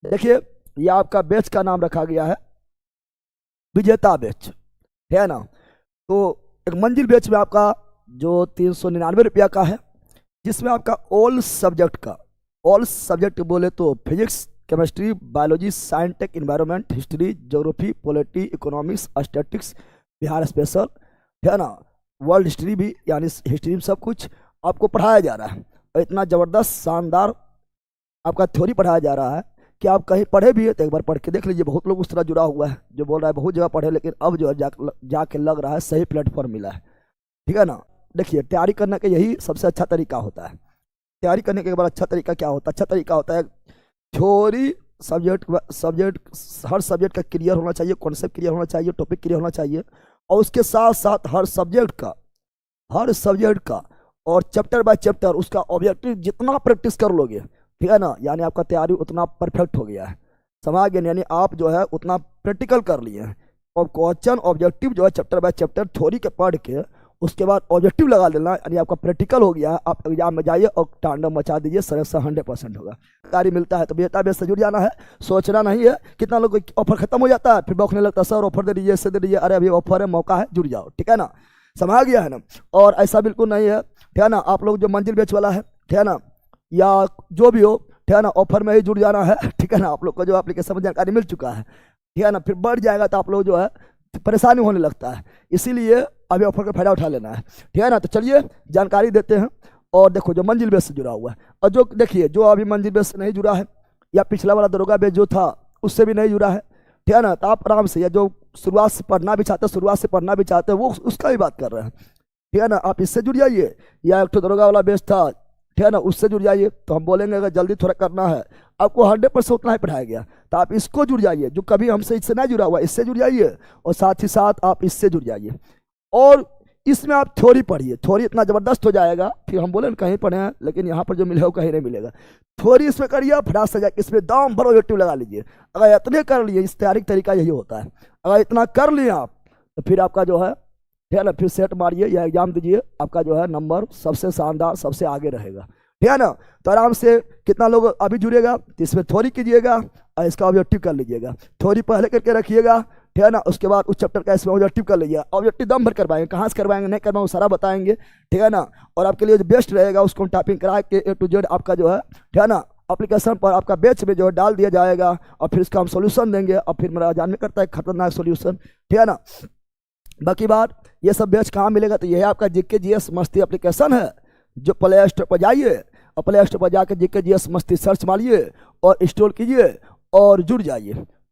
देखिए ये आपका बैच का नाम रखा गया है विजेता बैच, है ना। तो एक मंजिल बैच में आपका जो 399 रुपया का है, जिसमें आपका ऑल सब्जेक्ट बोले तो physics, chemistry, biology, science, tech, environment, history, geography, polity, economics, statistics, Bihar special, है ना, वर्ल्ड हिस्ट्री भी, यानी हिस्ट्री में सब कुछ आपको पढ़ाया जा रहा है। और इतना ज़बरदस्त शानदार आपका थ्योरी पढ़ाया जा रहा है कि आप कहीं पढ़े भी है तो एक बार पढ़ के देख लीजिए। बहुत लोग उस तरह जुड़ा हुआ है जो बोल रहा है बहुत जगह पढ़े, लेकिन अब जो है जाके लग रहा है सही प्लेटफॉर्म मिला है, ठीक है ना। देखिए तैयारी करने का यही सबसे अच्छा तरीका होता है। तैयारी करने के बाद अच्छा तरीका क्या होता है? अच्छा तरीका होता है थ्योरी, सब्जेक्ट हर सब्जेक्ट का क्लियर होना चाहिए, कॉन्सेप्ट क्लियर होना चाहिए, टॉपिक क्लियर होना चाहिए, और उसके साथ साथ हर सब्जेक्ट का और चैप्टर बाय चैप्टर उसका ऑब्जेक्टिव जितना प्रैक्टिस कर लोगे, ठीक है ना, यानी आपका तैयारी उतना परफेक्ट हो गया है, समझ गए। यानी आप जो है उतना प्रैक्टिकल कर लिए हैं, और क्वेश्चन ऑब्जेक्टिव जो है चैप्टर बाय चैप्टर थ्योरी के पढ़ के उसके बाद ऑब्जेक्टिव लगा लेना, यानी आपका प्रैक्टिकल हो गया है। आप एग्जाम में जाइए और तांडव मचा दीजिए, सिलेक्शन 100% होगा। कार्य मिलता है तो बेटा बेस से जुड़ जाना है, सोचना नहीं है। कितना लोग ऑफर खत्म हो जाता है फिर बौखने लगता है, सर ऑफर दे दीजिए, इससे दे दीजिए, अरे अभी ऑफर है, मौका है, जुड़ जाओ, ठीक है ना, समझ गया है ना। और ऐसा बिल्कुल नहीं है, ठीक है ना। आप लोग जो मंजिल बेच वाला है, ठीक है ना, या जो भी हो, ठीक है ना, ऑफर में ही जुड़ जाना है, ठीक है ना। आप लोग को जो एप्लीकेशन में जानकारी मिल चुका है, ठीक है ना, फिर बढ़ जाएगा तो आप लोग जो है परेशानी होने लगता है, इसीलिए अभी ऑफर का फायदा उठा लेना है, ठीक है ना। तो चलिए जानकारी देते हैं। और देखो जो मंजिल बेस से जुड़ा हुआ है, और जो देखिए जो अभी मंजिल बेस से नहीं जुड़ा है, या पिछला वाला दरोगा बेस जो था उससे भी नहीं जुड़ा है, ठीक है ना, तो आप आराम से, या जो शुरुआत से पढ़ना भी चाहते हैं वो उसका भी बात कर रहे हैं, ठीक है ना। आप इससे जुड़ जाइए, या एक तो दरोगा वाला बेस था, ठीक है ना, उससे जुड़ जाइए। तो हम बोलेंगे अगर जल्दी थोड़ा करना है, आपको 100% उतना ही पढ़ाया गया, तो आप इसको जुड़ जाइए, जो कभी हमसे इससे नहीं जुड़ा हुआ इससे जुड़ जाइए, और साथ ही साथ आप इससे जुड़ जाइए। और इसमें आप थ्योरी पढ़िए, थ्योरी इतना ज़बरदस्त हो जाएगा, फिर हम बोले कहीं पढ़े हैं लेकिन यहाँ पर जो मिलेगा वो कहीं नहीं मिलेगा। थ्योरी इसमें करिए, फटाक से जाकर इसमें दाम भर ऑब्जेक्टिव लगा लीजिए। अगर इतने कर लिए, इस तैयारी का तरीका यही होता है, अगर इतना कर लिए आप तो फिर आपका जो है, ठीक है ना, फिर सेट मारिए या एग्जाम दीजिए, आपका जो है नंबर सबसे शानदार सबसे आगे रहेगा, ठीक है ना। तो आराम से कितना लोग अभी जुड़ेगा तो इसमें थ्योरी कीजिएगा और इसका ऑब्जेक्टिव कर लीजिएगा, थ्योरी पहले करके रखिएगा, ठीक है ना। उसके बाद उस चैप्टर का इसमें ऑब्जेक्टिव कर लीजिएगा, ऑब्जेक्टिव दम भर करवाएंगे, कहाँ से करवाएंगे नहीं करवाएंगे सारा बताएंगे, ठीक है ना। और आपके लिए जो बेस्ट रहेगा उसको टाइपिंग करा के A to Z आपका जो है, ठीक है ना, एप्लीकेशन पर आपका बैच में जो है डाल दिया जाएगा, और फिर इसका हम सोल्यूशन देंगे, और फिर मेरा जानने करता है खतरनाक सोल्यूशन, ठीक है ना। बाकी बात ये सब बैच कहाँ मिलेगा, तो यह आपका जीके जीएस मस्ती एप्लीकेशन है, जो प्ले स्टोर पर जाइए और प्ले स्टोर पर जाकर जीके जीएस मस्ती सर्च मारिए और इंस्टॉल कीजिए और जुड़ जाइए।